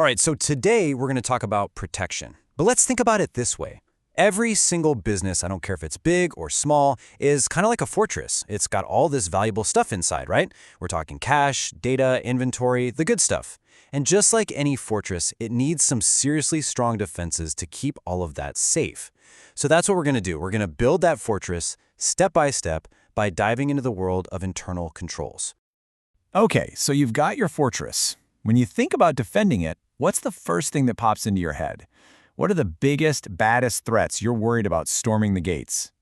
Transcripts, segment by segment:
All right, so today we're going to talk about protection. But let's think about it this way. Every single business, I don't care if it's big or small, is kind of like a fortress. It's got all this valuable stuff inside, right? We're talking cash, data, inventory, the good stuff. And just like any fortress, it needs some seriously strong defenses to keep all of that safe. So that's what we're going to do. We're going to build that fortress step by diving into the world of internal controls. Okay, so you've got your fortress. When you think about defending it, what's the first thing that pops into your head? What are the biggest, baddest threats you're worried about storming the gates?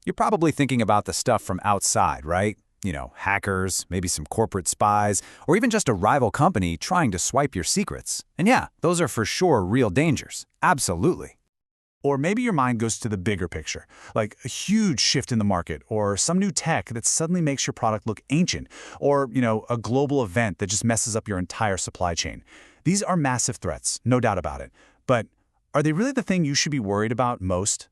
You're probably thinking about the stuff from outside, right? You know, hackers, maybe some corporate spies, or even just a rival company trying to swipe your secrets. And yeah, those are for sure real dangers. Absolutely. Or maybe your mind goes to the bigger picture, like a huge shift in the market or some new tech that suddenly makes your product look ancient, or, a global event that just messes up your entire supply chain. These are massive threats, no doubt about it. But are they really the thing you should be worried about most?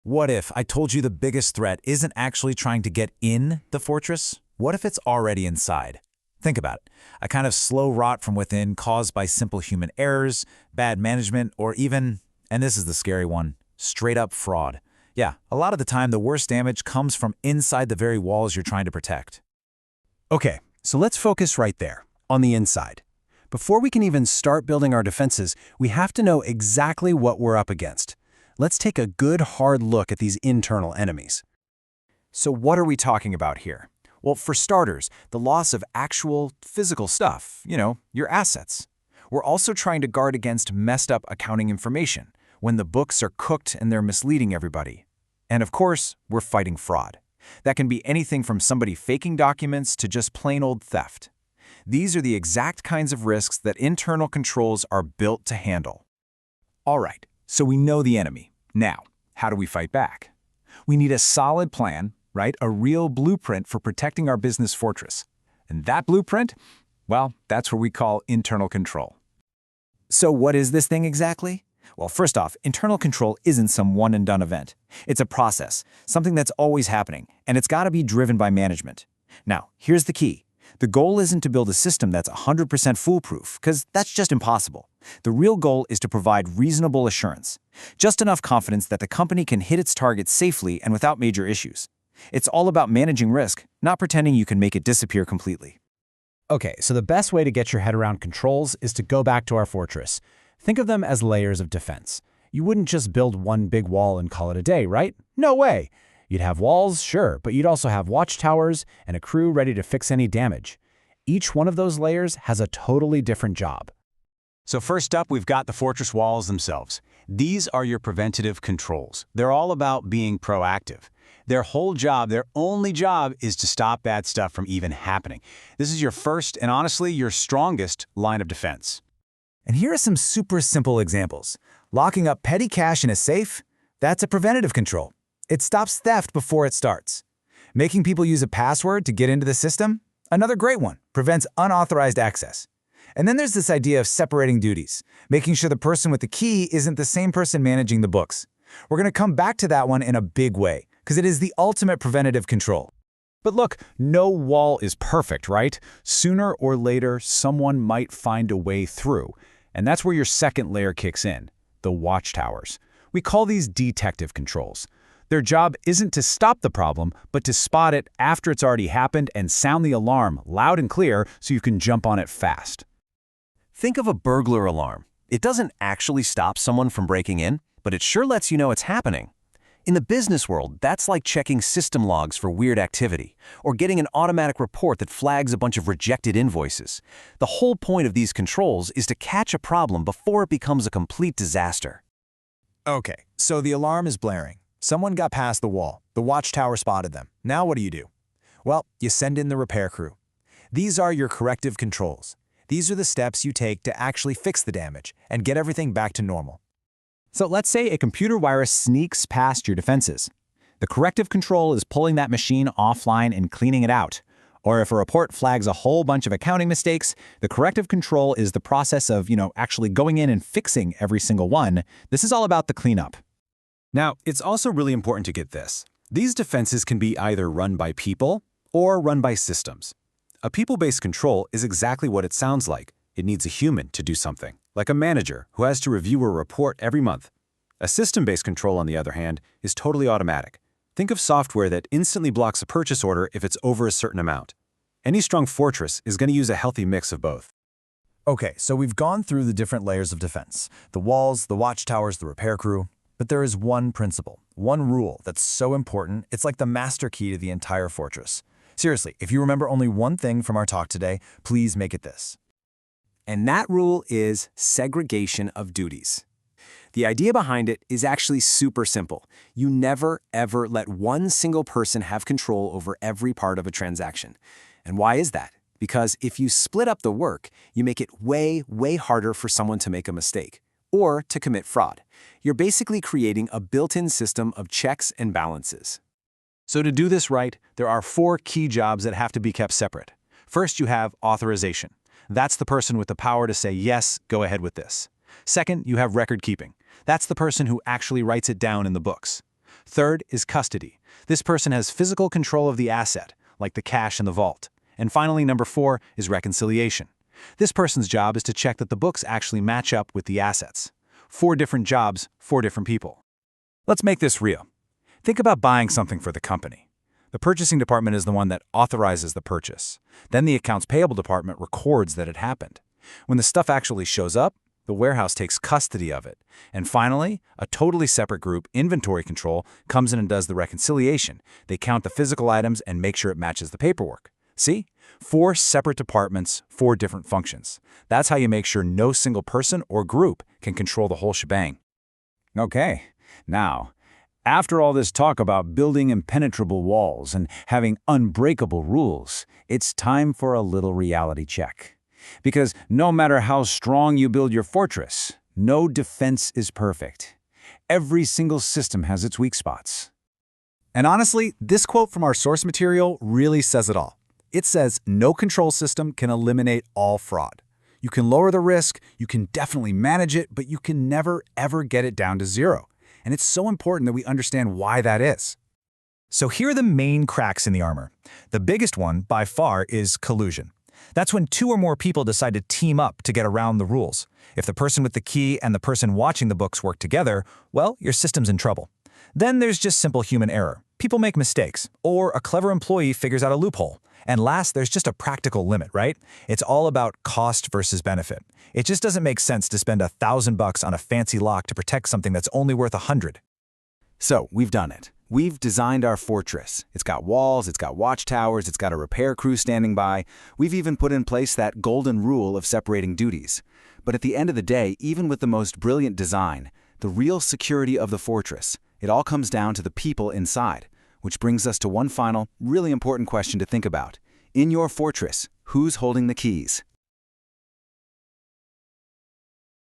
What if I told you the biggest threat isn't actually trying to get in the fortress? What if it's already inside? Think about it. A kind of slow rot from within caused by simple human errors, bad management, or even, and this is the scary one, straight up fraud. Yeah, a lot of the time the worst damage comes from inside the very walls you're trying to protect. Okay, so let's focus right there, on the inside. Before we can even start building our defenses, we have to know exactly what we're up against. Let's take a good hard look at these internal enemies. So what are we talking about here? Well, for starters, the loss of actual physical stuff, your assets. We're also trying to guard against messed up accounting information, when the books are cooked and they're misleading everybody. And of course, we're fighting fraud. That can be anything from somebody faking documents to just plain old theft. These are the exact kinds of risks that internal controls are built to handle. All right, so we know the enemy. Now, how do we fight back? We need a solid plan, right? A real blueprint for protecting our business fortress. And that blueprint, well, that's what we call internal control. So what is this thing exactly? Well, first off, internal control isn't some one-and-done event. It's a process, something that's always happening, and it's got to be driven by management. Now, here's the key. The goal isn't to build a system that's 100% foolproof, because that's just impossible. The real goal is to provide reasonable assurance, just enough confidence that the company can hit its targets safely and without major issues. It's all about managing risk, not pretending you can make it disappear completely. Okay, so the best way to get your head around controls is to go back to our fortress. Think of them as layers of defense. You wouldn't just build one big wall and call it a day, right? No way! You'd have walls, sure, but you'd also have watchtowers and a crew ready to fix any damage. Each one of those layers has a totally different job. So first up, we've got the fortress walls themselves. These are your preventative controls. They're all about being proactive. Their whole job, their only job, is to stop bad stuff from even happening. This is your first and honestly your strongest line of defense. And here are some super simple examples. Locking up petty cash in a safe, that's a preventative control. It stops theft before it starts. Making people use a password to get into the system, another great one, prevents unauthorized access. And then there's this idea of separating duties, making sure the person with the key isn't the same person managing the books. We're going to come back to that one in a big way, because it is the ultimate preventative control. But look, no wall is perfect, right? Sooner or later, someone might find a way through. And that's where your second layer kicks in, the watchtowers. We call these detective controls. Their job isn't to stop the problem, but to spot it after it's already happened and sound the alarm loud and clear so you can jump on it fast. Think of a burglar alarm. It doesn't actually stop someone from breaking in, but it sure lets you know it's happening. In the business world, that's like checking system logs for weird activity, or getting an automatic report that flags a bunch of rejected invoices. The whole point of these controls is to catch a problem before it becomes a complete disaster. Okay, so the alarm is blaring. Someone got past the wall. The watchtower spotted them. Now what do? Well, you send in the repair crew. These are your corrective controls. These are the steps you take to actually fix the damage and get everything back to normal. So let's say a computer virus sneaks past your defenses. The corrective control is pulling that machine offline and cleaning it out. Or if a report flags a whole bunch of accounting mistakes, the corrective control is the process of, actually going in and fixing every single one. This is all about the cleanup. Now, it's also really important to get this. These defenses can be either run by people or run by systems. A people-based control is exactly what it sounds like. It needs a human to do something, like a manager who has to review a report every month. A system-based control, on the other hand, is totally automatic. Think of software that instantly blocks a purchase order if it's over a certain amount. Any strong fortress is going to use a healthy mix of both. Okay, so we've gone through the different layers of defense, the walls, the watchtowers, the repair crew. But there is one principle, one rule that's so important, it's like the master key to the entire fortress. Seriously, if you remember only one thing from our talk today, please make it this. And that rule is segregation of duties. The idea behind it is actually super simple. You never, ever let one single person have control over every part of a transaction. And why is that? Because if you split up the work, you make it way, way harder for someone to make a mistake or to commit fraud. You're basically creating a built-in system of checks and balances. So to do this right, there are 4 key jobs that have to be kept separate. First, you have authorization. That's the person with the power to say, yes, go ahead with this. Second, you have record keeping. That's the person who actually writes it down in the books. Third is custody. This person has physical control of the asset, like the cash in the vault. And finally, number 4 is reconciliation. This person's job is to check that the books actually match up with the assets. 4 different jobs, 4 different people. Let's make this real. Think about buying something for the company. The purchasing department is the one that authorizes the purchase. Then the accounts payable department records that it happened. When the stuff actually shows up, the warehouse takes custody of it. And finally, a totally separate group, inventory control, comes in and does the reconciliation. They count the physical items and make sure it matches the paperwork. See? 4 separate departments, 4 different functions. That's how you make sure no single person or group can control the whole shebang. Okay, now, after all this talk about building impenetrable walls and having unbreakable rules, it's time for a little reality check. Because no matter how strong you build your fortress, no defense is perfect. Every single system has its weak spots. And honestly, this quote from our source material really says it all. It says no control system can eliminate all fraud. You can lower the risk, you can definitely manage it, but you can never, ever get it down to zero. And it's so important that we understand why that is. So here are the main cracks in the armor. The biggest one, by far, is collusion. That's when 2 or more people decide to team up to get around the rules. If the person with the key and the person watching the books work together, well, your system's in trouble. Then there's just simple human error. People make mistakes, or a clever employee figures out a loophole. And last, there's just a practical limit, right? It's all about cost versus benefit. It just doesn't make sense to spend $1,000 on a fancy lock to protect something that's only worth $100. So, we've done it. We've designed our fortress. It's got walls, it's got watchtowers, it's got a repair crew standing by. We've even put in place that golden rule of separating duties. But at the end of the day, even with the most brilliant design, the real security of the fortress, it all comes down to the people inside. Which brings us to one final, really important question to think about. In your fortress, who's holding the keys?